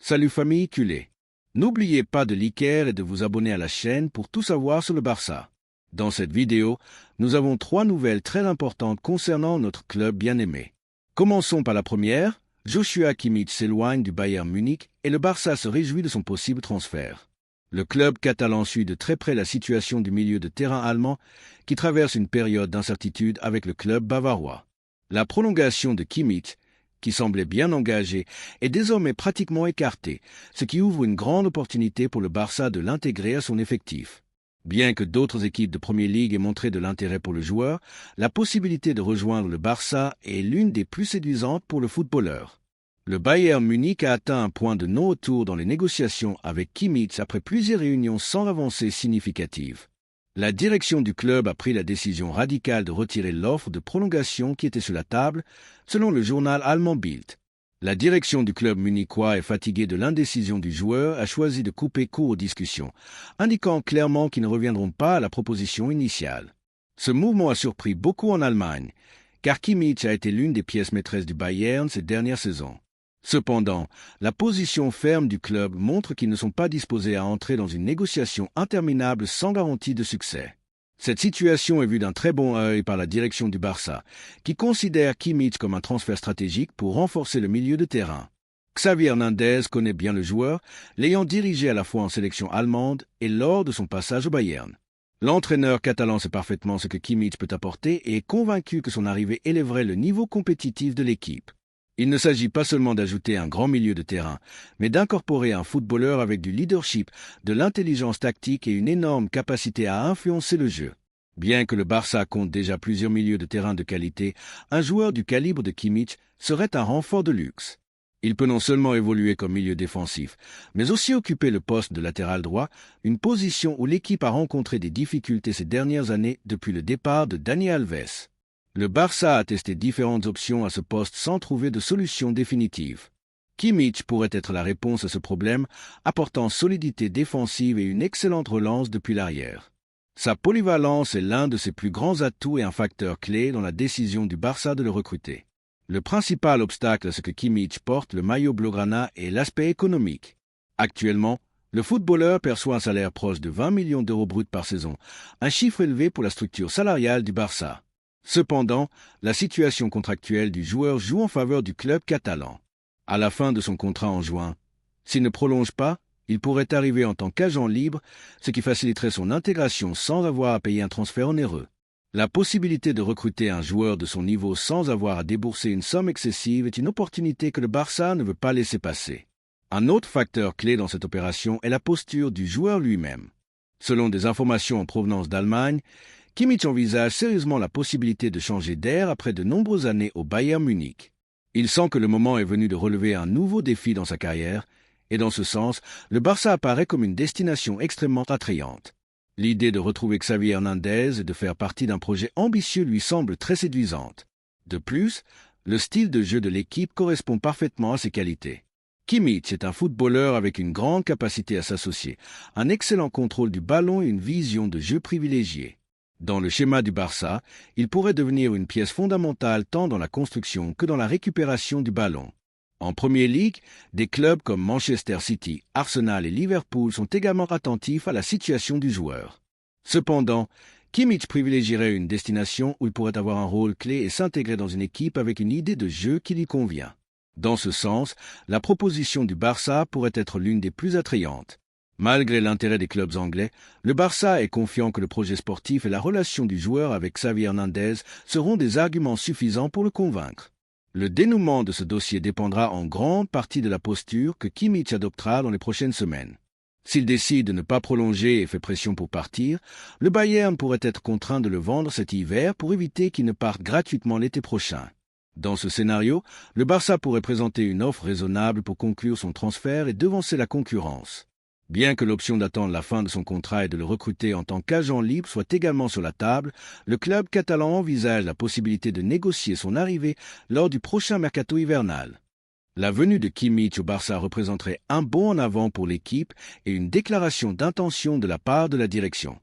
Salut famille culée. N'oubliez pas de liker et de vous abonner à la chaîne pour tout savoir sur le Barça. Dans cette vidéo, nous avons 3 nouvelles très importantes concernant notre club bien-aimé. Commençons par la première. Joshua Kimmich s'éloigne du Bayern Munich et le Barça se réjouit de son possible transfert. Le club catalan suit de très près la situation du milieu de terrain allemand qui traverse une période d'incertitude avec le club bavarois. La prolongation de Kimmich, qui semblait bien engagé, est désormais pratiquement écartée, ce qui ouvre une grande opportunité pour le Barça de l'intégrer à son effectif. Bien que d'autres équipes de Premier League aient montré de l'intérêt pour le joueur, la possibilité de rejoindre le Barça est l'une des plus séduisantes pour le footballeur. Le Bayern Munich a atteint un point de non-retour dans les négociations avec Kimmich après plusieurs réunions sans avancée significative. La direction du club a pris la décision radicale de retirer l'offre de prolongation qui était sur la table, selon le journal allemand Bild. La direction du club munichois est fatiguée de l'indécision du joueur, a choisi de couper court aux discussions, indiquant clairement qu'ils ne reviendront pas à la proposition initiale. Ce mouvement a surpris beaucoup en Allemagne, car Kimmich a été l'une des pièces maîtresses du Bayern ces dernières saisons. Cependant, la position ferme du club montre qu'ils ne sont pas disposés à entrer dans une négociation interminable sans garantie de succès. Cette situation est vue d'un très bon œil par la direction du Barça, qui considère Kimmich comme un transfert stratégique pour renforcer le milieu de terrain. Xavi Hernandez connaît bien le joueur, l'ayant dirigé à la fois en sélection allemande et lors de son passage au Bayern. L'entraîneur catalan sait parfaitement ce que Kimmich peut apporter et est convaincu que son arrivée élèverait le niveau compétitif de l'équipe. Il ne s'agit pas seulement d'ajouter un grand milieu de terrain, mais d'incorporer un footballeur avec du leadership, de l'intelligence tactique et une énorme capacité à influencer le jeu. Bien que le Barça compte déjà plusieurs milieux de terrain de qualité, un joueur du calibre de Kimmich serait un renfort de luxe. Il peut non seulement évoluer comme milieu défensif, mais aussi occuper le poste de latéral droit, une position où l'équipe a rencontré des difficultés ces dernières années depuis le départ de Dani Alves. Le Barça a testé différentes options à ce poste sans trouver de solution définitive. Kimmich pourrait être la réponse à ce problème, apportant solidité défensive et une excellente relance depuis l'arrière. Sa polyvalence est l'un de ses plus grands atouts et un facteur clé dans la décision du Barça de le recruter. Le principal obstacle à ce que Kimmich porte le maillot blaugrana est l'aspect économique. Actuellement, le footballeur perçoit un salaire proche de 20 millions d'euros bruts par saison, un chiffre élevé pour la structure salariale du Barça. Cependant, la situation contractuelle du joueur joue en faveur du club catalan. À la fin de son contrat en juin, s'il ne prolonge pas, il pourrait arriver en tant qu'agent libre, ce qui faciliterait son intégration sans avoir à payer un transfert onéreux. La possibilité de recruter un joueur de son niveau sans avoir à débourser une somme excessive est une opportunité que le Barça ne veut pas laisser passer. Un autre facteur clé dans cette opération est la posture du joueur lui-même. Selon des informations en provenance d'Allemagne, Kimmich envisage sérieusement la possibilité de changer d'air après de nombreuses années au Bayern Munich. Il sent que le moment est venu de relever un nouveau défi dans sa carrière, et dans ce sens, le Barça apparaît comme une destination extrêmement attrayante. L'idée de retrouver Xavi Hernandez et de faire partie d'un projet ambitieux lui semble très séduisante. De plus, le style de jeu de l'équipe correspond parfaitement à ses qualités. Kimmich est un footballeur avec une grande capacité à s'associer, un excellent contrôle du ballon et une vision de jeu privilégiée. Dans le schéma du Barça, il pourrait devenir une pièce fondamentale tant dans la construction que dans la récupération du ballon. En Premier League, des clubs comme Manchester City, Arsenal et Liverpool sont également attentifs à la situation du joueur. Cependant, Kimmich privilégierait une destination où il pourrait avoir un rôle clé et s'intégrer dans une équipe avec une idée de jeu qui lui convient. Dans ce sens, la proposition du Barça pourrait être l'une des plus attrayantes. Malgré l'intérêt des clubs anglais, le Barça est confiant que le projet sportif et la relation du joueur avec Xavi Hernandez seront des arguments suffisants pour le convaincre. Le dénouement de ce dossier dépendra en grande partie de la posture que Kimmich adoptera dans les prochaines semaines. S'il décide de ne pas prolonger et fait pression pour partir, le Bayern pourrait être contraint de le vendre cet hiver pour éviter qu'il ne parte gratuitement l'été prochain. Dans ce scénario, le Barça pourrait présenter une offre raisonnable pour conclure son transfert et devancer la concurrence. Bien que l'option d'attendre la fin de son contrat et de le recruter en tant qu'agent libre soit également sur la table, le club catalan envisage la possibilité de négocier son arrivée lors du prochain mercato hivernal. La venue de Kimmich au Barça représenterait un bond en avant pour l'équipe et une déclaration d'intention de la part de la direction.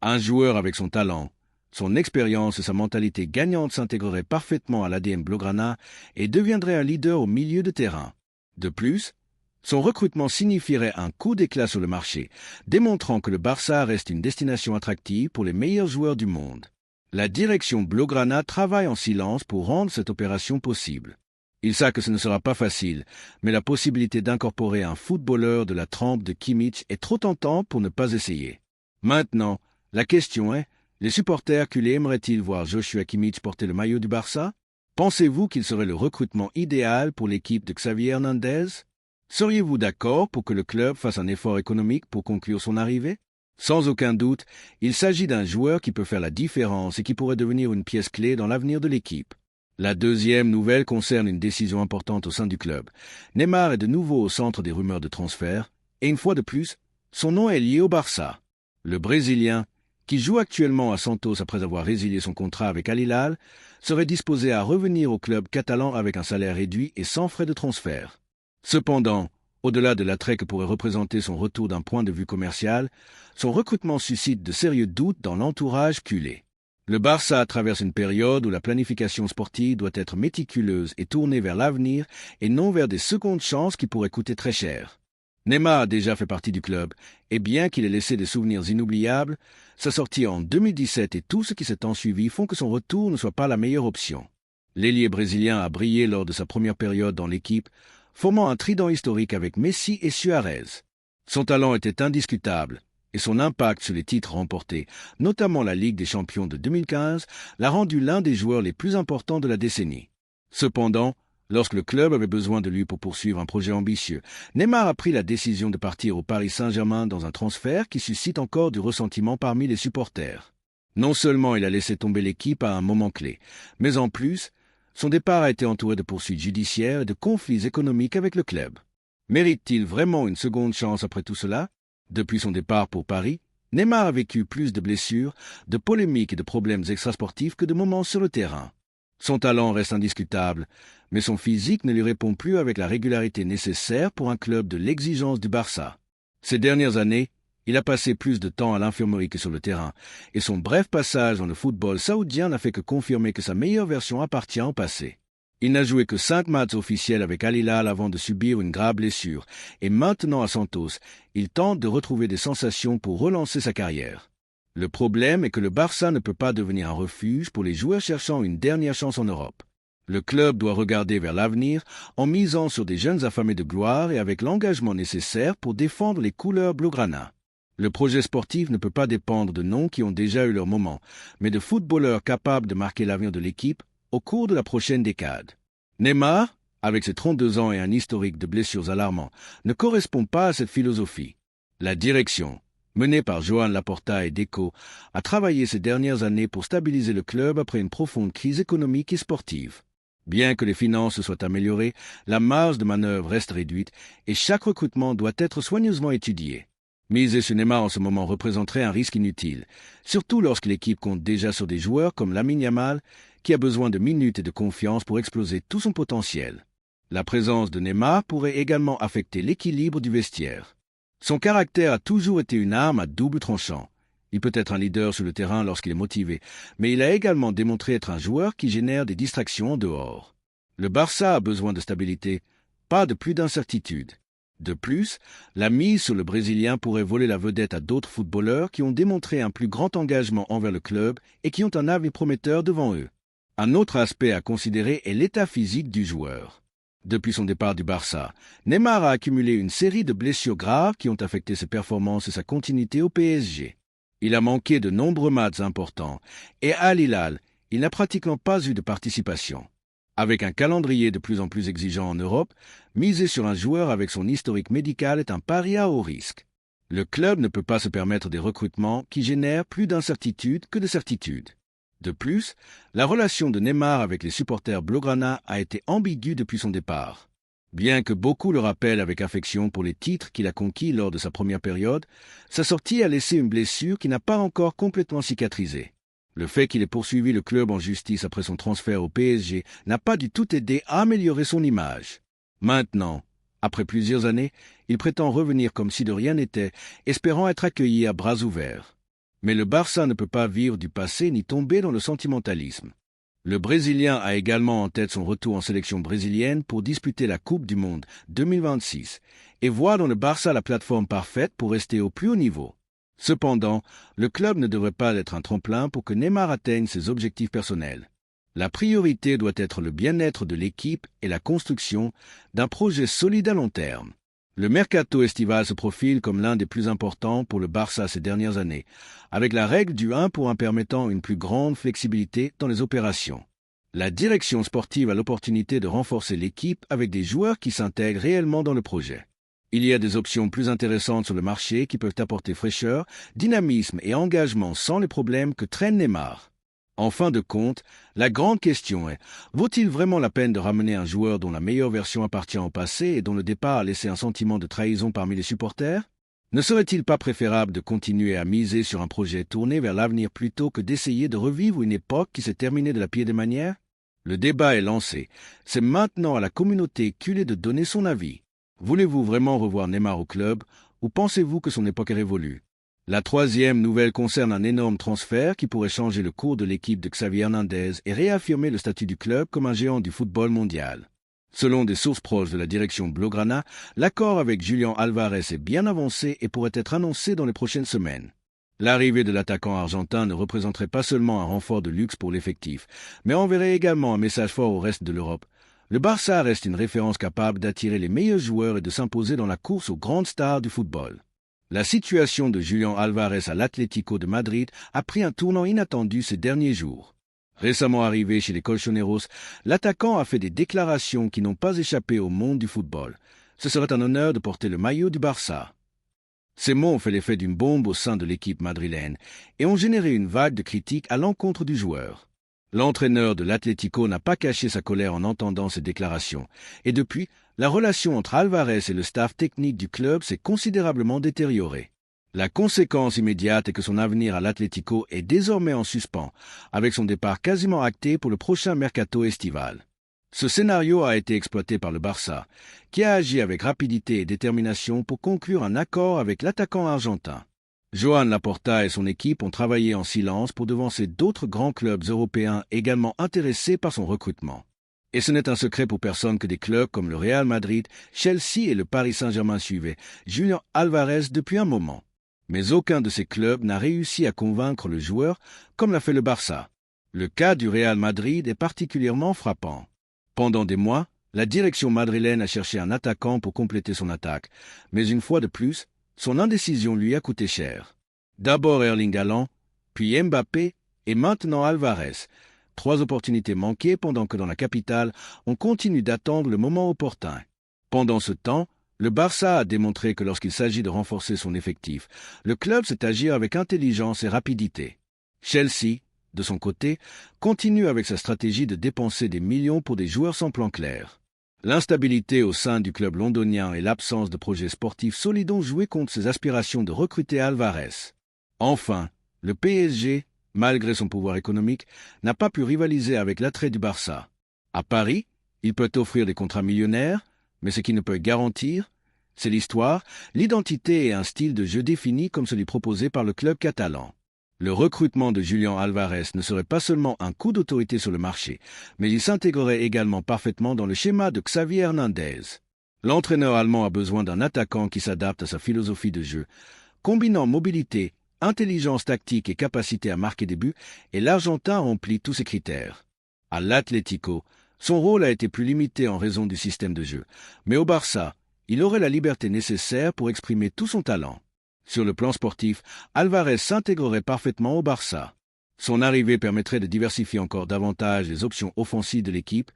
Un joueur avec son talent, son expérience et sa mentalité gagnante s'intégrerait parfaitement à l'ADN blaugrana et deviendrait un leader au milieu de terrain. De plus, Son recrutement signifierait un coup d'éclat sur le marché, démontrant que le Barça reste une destination attractive pour les meilleurs joueurs du monde. La direction Blaugrana travaille en silence pour rendre cette opération possible. Il sait que ce ne sera pas facile, mais la possibilité d'incorporer un footballeur de la trempe de Kimmich est trop tentante pour ne pas essayer. Maintenant, la question est, les supporters culés aimeraient-ils voir Joshua Kimmich porter le maillot du Barça? Pensez-vous qu'il serait le recrutement idéal pour l'équipe de Xavi Hernandez? Seriez-vous d'accord pour que le club fasse un effort économique pour conclure son arrivée? Sans aucun doute, il s'agit d'un joueur qui peut faire la différence et qui pourrait devenir une pièce clé dans l'avenir de l'équipe. La deuxième nouvelle concerne une décision importante au sein du club. Neymar est de nouveau au centre des rumeurs de transfert, et une fois de plus, son nom est lié au Barça. Le Brésilien, qui joue actuellement à Santos après avoir résilié son contrat avec Al Hilal, serait disposé à revenir au club catalan avec un salaire réduit et sans frais de transfert. Cependant, au-delà de l'attrait que pourrait représenter son retour d'un point de vue commercial, son recrutement suscite de sérieux doutes dans l'entourage culé. Le Barça traverse une période où la planification sportive doit être méticuleuse et tournée vers l'avenir et non vers des secondes chances qui pourraient coûter très cher. Neymar a déjà fait partie du club, et bien qu'il ait laissé des souvenirs inoubliables, sa sortie en 2017 et tout ce qui s'est ensuivi font que son retour ne soit pas la meilleure option. L'ailier brésilien a brillé lors de sa première période dans l'équipe, formant un trident historique avec Messi et Suarez. Son talent était indiscutable, et son impact sur les titres remportés, notamment la Ligue des Champions de 2015, l'a rendu l'un des joueurs les plus importants de la décennie. Cependant, lorsque le club avait besoin de lui pour poursuivre un projet ambitieux, Neymar a pris la décision de partir au Paris Saint-Germain dans un transfert qui suscite encore du ressentiment parmi les supporters. Non seulement il a laissé tomber l'équipe à un moment clé, mais en plus, son départ a été entouré de poursuites judiciaires et de conflits économiques avec le club. Mérite-t-il vraiment une seconde chance après tout cela? Depuis son départ pour Paris, Neymar a vécu plus de blessures, de polémiques et de problèmes extrasportifs que de moments sur le terrain. Son talent reste indiscutable, mais son physique ne lui répond plus avec la régularité nécessaire pour un club de l'exigence du Barça. Ces dernières années, il a passé plus de temps à l'infirmerie que sur le terrain, et son bref passage dans le football saoudien n'a fait que confirmer que sa meilleure version appartient au passé. Il n'a joué que 5 matchs officiels avec Al Hilal avant de subir une grave blessure, et maintenant à Santos, il tente de retrouver des sensations pour relancer sa carrière. Le problème est que le Barça ne peut pas devenir un refuge pour les joueurs cherchant une dernière chance en Europe. Le club doit regarder vers l'avenir en misant sur des jeunes affamés de gloire et avec l'engagement nécessaire pour défendre les couleurs blaugrana. Le projet sportif ne peut pas dépendre de noms qui ont déjà eu leur moment, mais de footballeurs capables de marquer l'avenir de l'équipe au cours de la prochaine décade. Neymar, avec ses 32 ans et un historique de blessures alarmant, ne correspond pas à cette philosophie. La direction, menée par Joan Laporta et Deco, a travaillé ces dernières années pour stabiliser le club après une profonde crise économique et sportive. Bien que les finances soient améliorées, la marge de manœuvre reste réduite et chaque recrutement doit être soigneusement étudié. Miser sur Neymar en ce moment représenterait un risque inutile, surtout lorsque l'équipe compte déjà sur des joueurs comme Lamine Yamal, qui a besoin de minutes et de confiance pour exploser tout son potentiel. La présence de Neymar pourrait également affecter l'équilibre du vestiaire. Son caractère a toujours été une arme à double tranchant. Il peut être un leader sur le terrain lorsqu'il est motivé, mais il a également démontré être un joueur qui génère des distractions en dehors. Le Barça a besoin de stabilité, pas de plus d'incertitude. De plus, la mise sur le Brésilien pourrait voler la vedette à d'autres footballeurs qui ont démontré un plus grand engagement envers le club et qui ont un avenir prometteur devant eux. Un autre aspect à considérer est l'état physique du joueur. Depuis son départ du Barça, Neymar a accumulé une série de blessures graves qui ont affecté ses performances et sa continuité au PSG. Il a manqué de nombreux matchs importants et à Al Hilal, il n'a pratiquement pas eu de participation. Avec un calendrier de plus en plus exigeant en Europe, miser sur un joueur avec son historique médical est un pari à haut risque. Le club ne peut pas se permettre des recrutements qui génèrent plus d'incertitudes que de certitudes. De plus, la relation de Neymar avec les supporters blaugrana a été ambiguë depuis son départ. Bien que beaucoup le rappellent avec affection pour les titres qu'il a conquis lors de sa première période, sa sortie a laissé une blessure qui n'a pas encore complètement cicatrisé. Le fait qu'il ait poursuivi le club en justice après son transfert au PSG n'a pas du tout aidé à améliorer son image. Maintenant, après plusieurs années, il prétend revenir comme si de rien n'était, espérant être accueilli à bras ouverts. Mais le Barça ne peut pas vivre du passé ni tomber dans le sentimentalisme. Le Brésilien a également en tête son retour en sélection brésilienne pour disputer la Coupe du Monde 2026 et voit dans le Barça la plateforme parfaite pour rester au plus haut niveau. Cependant, le club ne devrait pas être un tremplin pour que Neymar atteigne ses objectifs personnels. La priorité doit être le bien-être de l'équipe et la construction d'un projet solide à long terme. Le mercato estival se profile comme l'un des plus importants pour le Barça ces dernières années, avec la règle du 1 pour 1 permettant une plus grande flexibilité dans les opérations. La direction sportive a l'opportunité de renforcer l'équipe avec des joueurs qui s'intègrent réellement dans le projet. Il y a des options plus intéressantes sur le marché qui peuvent apporter fraîcheur, dynamisme et engagement sans les problèmes que traîne Neymar. En fin de compte, la grande question est, vaut-il vraiment la peine de ramener un joueur dont la meilleure version appartient au passé et dont le départ a laissé un sentiment de trahison parmi les supporters? Ne serait-il pas préférable de continuer à miser sur un projet tourné vers l'avenir plutôt que d'essayer de revivre une époque qui s'est terminée de la pire des manières? Le débat est lancé. C'est maintenant à la communauté culée de donner son avis. Voulez-vous vraiment revoir Neymar au club ou pensez-vous que son époque est révolue? La troisième nouvelle concerne un énorme transfert qui pourrait changer le cours de l'équipe de Xavi Hernandez et réaffirmer le statut du club comme un géant du football mondial. Selon des sources proches de la direction Blaugrana, l'accord avec Julián Álvarez est bien avancé et pourrait être annoncé dans les prochaines semaines. L'arrivée de l'attaquant argentin ne représenterait pas seulement un renfort de luxe pour l'effectif, mais enverrait également un message fort au reste de l'Europe. Le Barça reste une référence capable d'attirer les meilleurs joueurs et de s'imposer dans la course aux grandes stars du football. La situation de Julián Álvarez à l'Atlético de Madrid a pris un tournant inattendu ces derniers jours. Récemment arrivé chez les Colchoneros, l'attaquant a fait des déclarations qui n'ont pas échappé au monde du football. Ce serait un honneur de porter le maillot du Barça. Ces mots ont fait l'effet d'une bombe au sein de l'équipe madrilène et ont généré une vague de critiques à l'encontre du joueur. L'entraîneur de l'Atlético n'a pas caché sa colère en entendant ces déclarations, et depuis, la relation entre Álvarez et le staff technique du club s'est considérablement détériorée. La conséquence immédiate est que son avenir à l'Atlético est désormais en suspens, avec son départ quasiment acté pour le prochain mercato estival. Ce scénario a été exploité par le Barça, qui a agi avec rapidité et détermination pour conclure un accord avec l'attaquant argentin. Joan Laporta et son équipe ont travaillé en silence pour devancer d'autres grands clubs européens également intéressés par son recrutement. Et ce n'est un secret pour personne que des clubs comme le Real Madrid, Chelsea et le Paris Saint-Germain suivaient Julián Álvarez depuis un moment. Mais aucun de ces clubs n'a réussi à convaincre le joueur comme l'a fait le Barça. Le cas du Real Madrid est particulièrement frappant. Pendant des mois, la direction madrilène a cherché un attaquant pour compléter son attaque, mais une fois de plus, son indécision lui a coûté cher. D'abord Erling Haaland, puis Mbappé et maintenant Álvarez. 3 opportunités manquées pendant que dans la capitale, on continue d'attendre le moment opportun. Pendant ce temps, le Barça a démontré que lorsqu'il s'agit de renforcer son effectif, le club sait agir avec intelligence et rapidité. Chelsea, de son côté, continue avec sa stratégie de dépenser des millions pour des joueurs sans plan clair. L'instabilité au sein du club londonien et l'absence de projets sportifs solides ont joué contre ses aspirations de recruter Álvarez. Enfin, le PSG, malgré son pouvoir économique, n'a pas pu rivaliser avec l'attrait du Barça. À Paris, il peut offrir des contrats millionnaires, mais ce qu'il ne peut garantir, c'est l'histoire, l'identité et un style de jeu défini comme celui proposé par le club catalan. Le recrutement de Julián Álvarez ne serait pas seulement un coup d'autorité sur le marché, mais il s'intégrerait également parfaitement dans le schéma de Xavi Hernandez. L'entraîneur allemand a besoin d'un attaquant qui s'adapte à sa philosophie de jeu, combinant mobilité, intelligence tactique et capacité à marquer des buts, et l'Argentin remplit tous ces critères. À l'Atlético, son rôle a été plus limité en raison du système de jeu, mais au Barça, il aurait la liberté nécessaire pour exprimer tout son talent. Sur le plan sportif, Álvarez s'intégrerait parfaitement au Barça. Son arrivée permettrait de diversifier encore davantage les options offensives de l'équipe,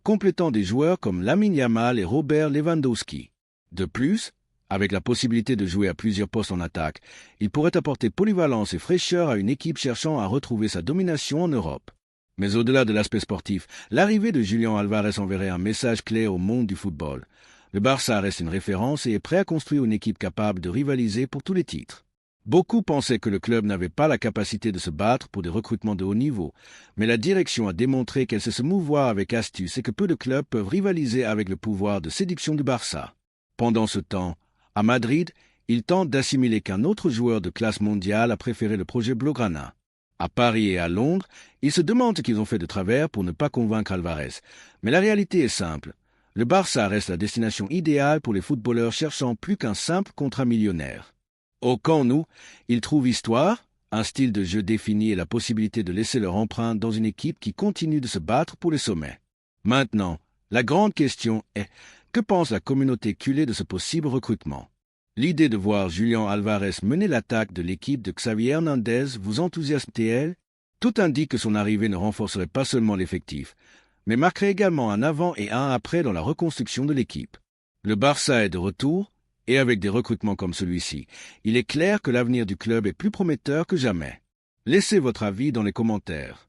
complétant des joueurs comme Lamine Yamal et Robert Lewandowski. De plus, avec la possibilité de jouer à plusieurs postes en attaque, il pourrait apporter polyvalence et fraîcheur à une équipe cherchant à retrouver sa domination en Europe. Mais au-delà de l'aspect sportif, l'arrivée de Julián Álvarez enverrait un message clair au monde du football. Le Barça reste une référence et est prêt à construire une équipe capable de rivaliser pour tous les titres. Beaucoup pensaient que le club n'avait pas la capacité de se battre pour des recrutements de haut niveau, mais la direction a démontré qu'elle sait se mouvoir avec astuce et que peu de clubs peuvent rivaliser avec le pouvoir de séduction du Barça. Pendant ce temps, à Madrid, il tente d'assimiler qu'un autre joueur de classe mondiale a préféré le projet Blaugrana. À Paris et à Londres, ils se demandent ce qu'ils ont fait de travers pour ne pas convaincre Alvarez. Mais la réalité est simple. Le Barça reste la destination idéale pour les footballeurs cherchant plus qu'un simple contrat millionnaire. Au Camp Nou, ils trouvent histoire, un style de jeu défini et la possibilité de laisser leur empreinte dans une équipe qui continue de se battre pour les sommets. Maintenant, la grande question est, que pense la communauté culée de ce possible recrutement? L'idée de voir Julián Alvarez mener l'attaque de l'équipe de Xavi Hernandez vous enthousiasme-t-elle? Tout indique que son arrivée ne renforcerait pas seulement l'effectif, mais marquerait également un avant et un après dans la reconstruction de l'équipe. Le Barça est de retour, et avec des recrutements comme celui-ci, il est clair que l'avenir du club est plus prometteur que jamais. Laissez votre avis dans les commentaires.